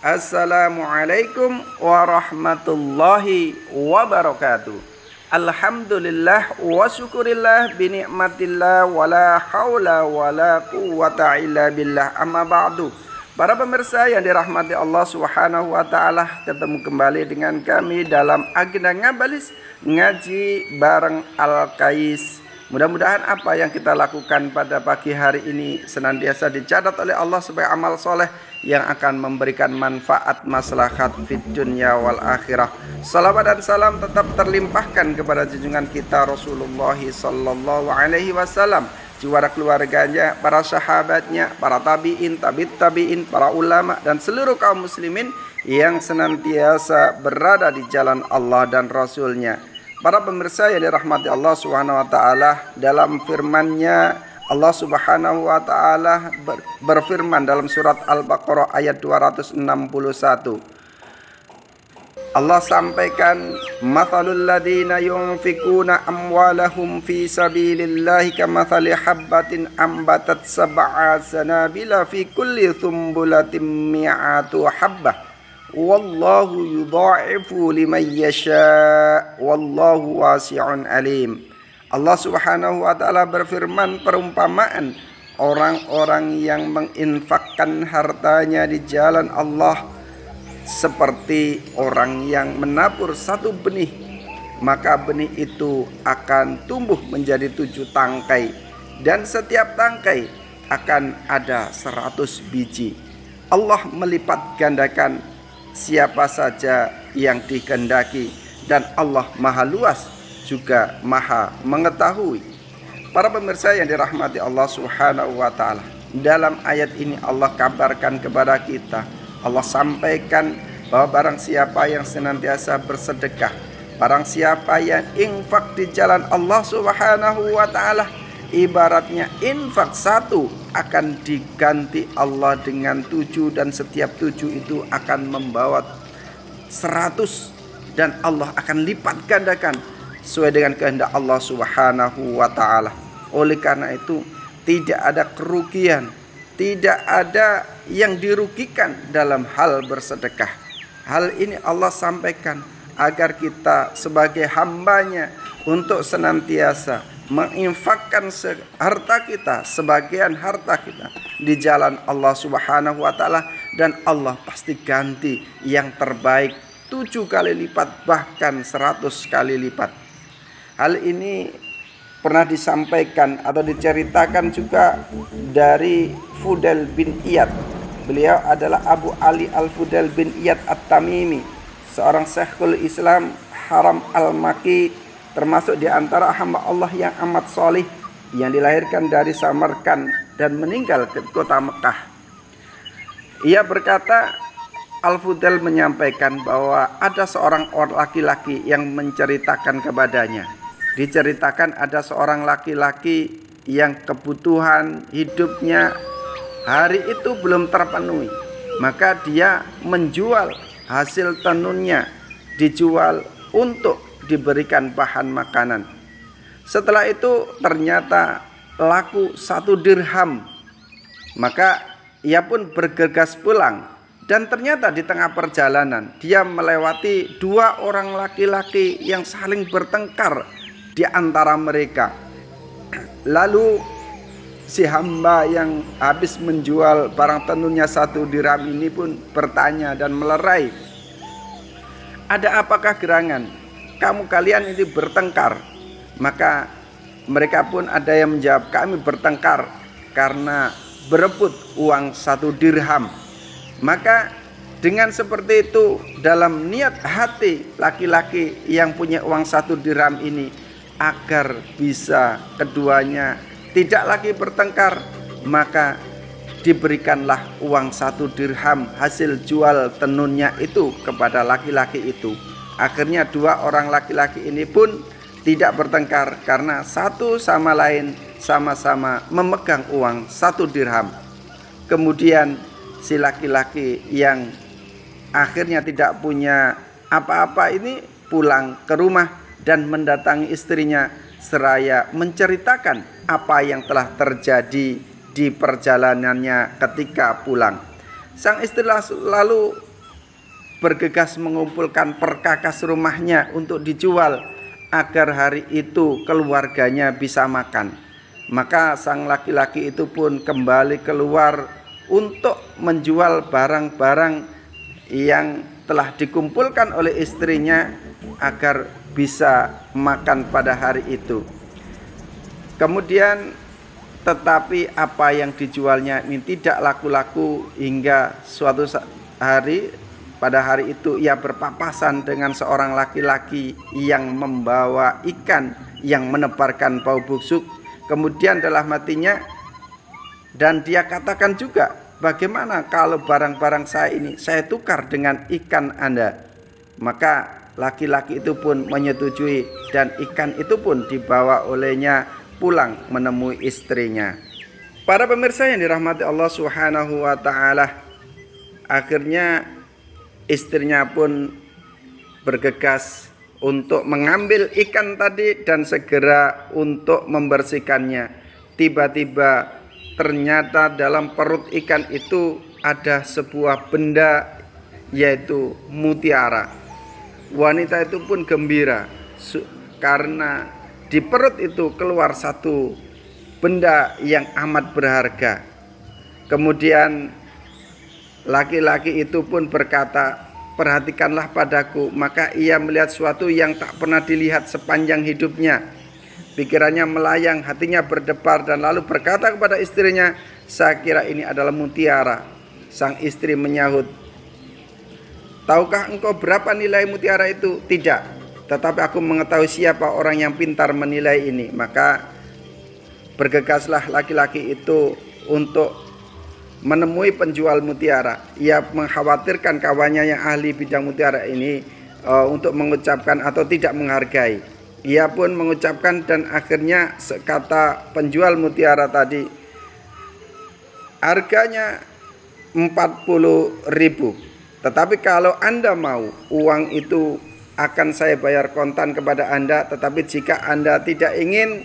Assalamualaikum warahmatullahi wabarakatuh. Alhamdulillah wa syukurillah binikmatillah wala haula wala quwata illa billah. Amma ba'du. Para pemirsa yang dirahmati Allah Subhanahu wa taala, ketemu kembali dengan kami dalam agenda Ngabalis ngaji bareng Al-Kais. Mudah-mudahan apa yang kita lakukan pada pagi hari ini senantiasa dicatat oleh Allah sebagai amal soleh yang akan memberikan manfaat maslahat fid dunya wal akhirah. Salawat dan salam tetap terlimpahkan kepada junjungan kita Rasulullah sallallahu alaihi wasallam, juara keluarganya, para sahabatnya, para tabi'in, tabi'in, para ulama dan seluruh kaum muslimin yang senantiasa berada di jalan Allah dan Rasulnya. Para pemirsa yang dirahmati Allah Subhanahu wa taala, dalam firman-Nya Allah Subhanahu wa taala berfirman dalam surat Al-Baqarah ayat 261. Allah sampaikan, "Mathalul ladzina yunfikuna amwalahum fi sabilillahi kamathali habbatin ambatat sab'a sanabila fi kulli thumbulatin mi'atu habbah. Wallahu yudha'ifu liman yasha' wallahu wasi'un alim." Allah Subhanahu wa taala berfirman perumpamaan orang-orang yang menginfakkan hartanya di jalan Allah seperti orang yang menabur satu benih, maka benih itu akan tumbuh menjadi 7 tangkai dan setiap tangkai akan ada 100 biji. Allah melipat gandakan siapa saja yang dikehendaki dan Allah maha luas juga maha mengetahui. Para pemirsa yang dirahmati Allah Subhanahu wa taala, dalam ayat ini Allah kabarkan kepada kita, Allah sampaikan bahwa barang siapa yang senantiasa bersedekah, barang siapa yang infak di jalan Allah Subhanahu wa taala, ibaratnya infak satu akan diganti Allah dengan 7 dan setiap 7 itu akan membawa 100 dan Allah akan lipat gandakan sesuai dengan kehendak Allah Subhanahu wa taala. Oleh karena itu tidak ada kerugian, tidak ada yang dirugikan dalam hal bersedekah. Hal ini Allah sampaikan agar kita sebagai hambanya untuk senantiasa menginfakkan harta kita, sebagian harta kita di jalan Allah Subhanahu wa taala, dan Allah pasti ganti yang terbaik 7 kali lipat, bahkan 100 kali lipat. Hal ini pernah disampaikan atau diceritakan juga dari Fudail bin Iyad. Beliau adalah Abu Ali Al-Fudail bin Iyad At-Tamimi, seorang Syekhul Islam Haram Al-Maki, termasuk di antara hamba Allah yang amat solih yang dilahirkan dari Samarkand dan meninggal di kota Mekah. Ia berkata, Al-Fudail menyampaikan bahwa ada seorang laki-laki yang menceritakan kepadanya. Diceritakan ada seorang laki-laki yang kebutuhan hidupnya hari itu belum terpenuhi, maka dia menjual hasil tenunnya, dijual untuk diberikan bahan makanan. Setelah itu ternyata laku 1 dirham, maka ia pun bergegas pulang. Dan ternyata di tengah perjalanan dia melewati 2 orang laki-laki yang saling bertengkar di antara mereka. Lalu si hamba yang habis menjual barang tenunnya 1 dirham ini pun bertanya dan melerai, "Ada apakah gerangan? Kamu kalian ini bertengkar?" Maka mereka pun ada yang menjawab, "Kami bertengkar karena berebut uang 1 dirham." Maka dengan seperti itu, dalam niat hati laki-laki yang punya uang 1 dirham ini, agar bisa keduanya tidak lagi bertengkar, maka diberikanlah uang 1 dirham hasil jual tenunnya itu kepada laki-laki itu. Akhirnya 2 orang laki-laki ini pun tidak bertengkar karena satu sama lain sama-sama memegang uang 1 dirham. Kemudian si laki-laki yang akhirnya tidak punya apa-apa ini pulang ke rumah dan mendatangi istrinya seraya menceritakan apa yang telah terjadi di perjalanannya ketika pulang. Sang istri lalu bergegas mengumpulkan perkakas rumahnya untuk dijual agar hari itu keluarganya bisa makan. Maka sang laki-laki itu pun kembali keluar untuk menjual barang-barang yang telah dikumpulkan oleh istrinya agar bisa makan pada hari itu. Kemudian tetapi apa yang dijualnya ini tidak laku-laku hingga suatu hari, pada hari itu ia berpapasan dengan seorang laki-laki yang membawa ikan yang menebarkan bau busuk. Kemudian dalam hatinya, dan dia katakan juga, bagaimana kalau barang-barang saya ini saya tukar dengan ikan Anda? Maka laki-laki itu pun menyetujui dan ikan itu pun dibawa olehnya pulang menemui istrinya. Para pemirsa yang dirahmati Allah Subhanahu wa taala, akhirnya istrinya pun bergegas untuk mengambil ikan tadi dan segera untuk membersihkannya. Tiba-tiba ternyata dalam perut ikan itu ada sebuah benda, yaitu mutiara. Wanita itu pun gembira karena di perut itu keluar satu benda yang amat berharga. Kemudian laki-laki itu pun berkata, perhatikanlah padaku. Maka ia melihat sesuatu yang tak pernah dilihat sepanjang hidupnya. Pikirannya melayang, hatinya berdebar, dan lalu berkata kepada istrinya, saya kira ini adalah mutiara. Sang istri menyahut, tahukah engkau berapa nilai mutiara itu? Tidak, tetapi aku mengetahui siapa orang yang pintar menilai ini. Maka bergegaslah laki-laki itu untuk menemui penjual mutiara. Ia mengkhawatirkan kawannya yang ahli bidang mutiara ini untuk mengucapkan atau tidak menghargai. Ia pun mengucapkan, dan akhirnya kata penjual mutiara tadi, harganya 40.000. Tetapi kalau Anda mau, uang itu akan saya bayar kontan kepada Anda. Tetapi jika Anda tidak ingin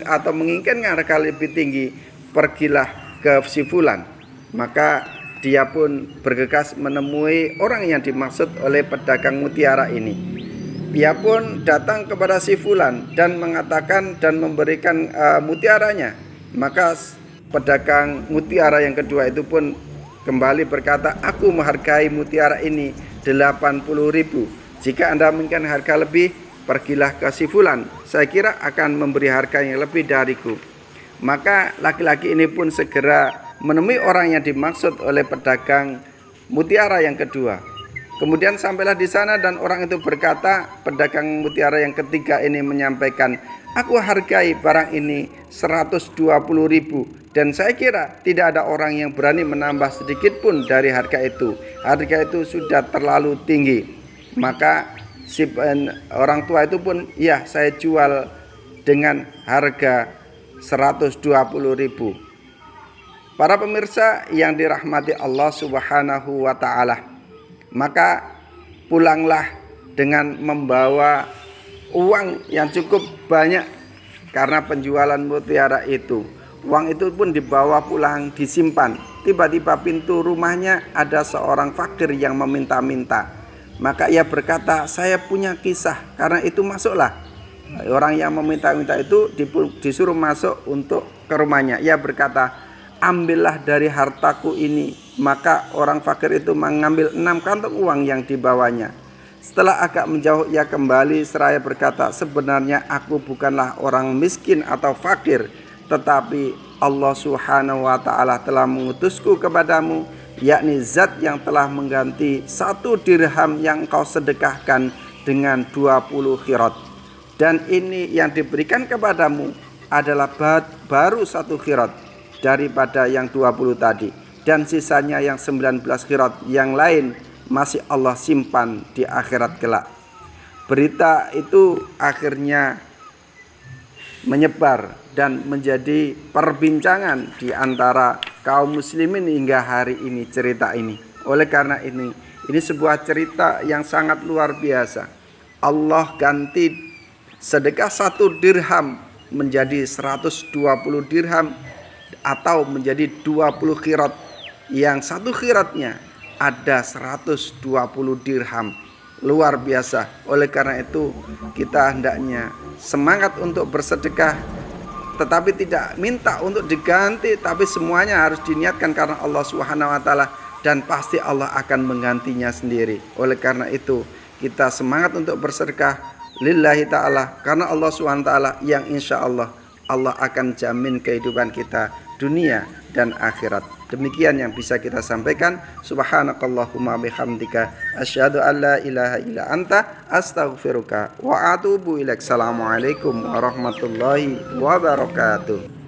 atau menginginkan harga lebih tinggi, pergilah ke si fulan. Maka dia pun bergegas menemui orang yang dimaksud oleh pedagang mutiara ini. Dia pun datang kepada si fulan dan mengatakan dan memberikan mutiaranya. Maka pedagang mutiara yang kedua itu pun kembali berkata, aku menghargai mutiara ini 80.000. Jika Anda menginginkan harga lebih, pergilah ke si fulan. Saya kira akan memberi harga yang lebih dariku. Maka laki-laki ini pun segera menemui orang yang dimaksud oleh pedagang mutiara yang kedua. Kemudian sampailah di sana dan orang itu berkata, pedagang mutiara yang ketiga ini menyampaikan, aku hargai barang ini 120.000, dan saya kira tidak ada orang yang berani menambah sedikit pun dari harga itu. Harga itu sudah terlalu tinggi. Maka si orang tua itu pun, ya saya jual dengan harga 120.000. Para pemirsa yang dirahmati Allah Subhanahu wa taala, maka pulanglah dengan membawa uang yang cukup banyak karena penjualan mutiara itu. Uang itu pun dibawa pulang, disimpan. Tiba-tiba pintu rumahnya ada seorang fakir yang meminta-minta. Maka ia berkata, saya punya kisah. Karena itu masuklah. Orang yang meminta-minta itu disuruh masuk untuk ke rumahnya. Ia berkata, ambillah dari hartaku ini. Maka orang fakir itu mengambil 6 kantong uang yang dibawanya. Setelah agak menjauh, ia kembali seraya berkata, sebenarnya aku bukanlah orang miskin atau fakir, tetapi Allah Subhanahu wa ta'ala telah mengutusku kepadamu, yakni zat yang telah mengganti 1 dirham yang kau sedekahkan dengan 20 khirat. Dan ini yang diberikan kepadamu adalah baru 1 khirat daripada yang 20 tadi. Dan sisanya yang 19 khirat yang lain masih Allah simpan di akhirat kelak. Berita itu akhirnya menyebar dan menjadi perbincangan di antara kaum muslimin hingga hari ini cerita ini. Oleh karena ini sebuah cerita yang sangat luar biasa. Allah ganti sedekah 1 dirham menjadi 120 dirham atau menjadi 20 khirat, yang 1 khiratnya ada 120 dirham. Luar biasa. Oleh karena itu kita hendaknya semangat untuk bersedekah, tetapi tidak minta untuk diganti, tapi semuanya harus diniatkan karena Allah Subhanahu wa taala, dan pasti Allah akan menggantinya sendiri. Oleh karena itu kita semangat untuk bersedekah lillahi ta'ala, karena Allah Subhanahu wa taala yang insya Allah akan jamin kehidupan kita dunia dan akhirat. Demikian yang bisa kita sampaikan. Subhanakallahumma bihamdika asyhadu an la ilaha illa anta astaghfiruka wa atubu ilaik. Assalamualaikum warahmatullahi wabarakatuh.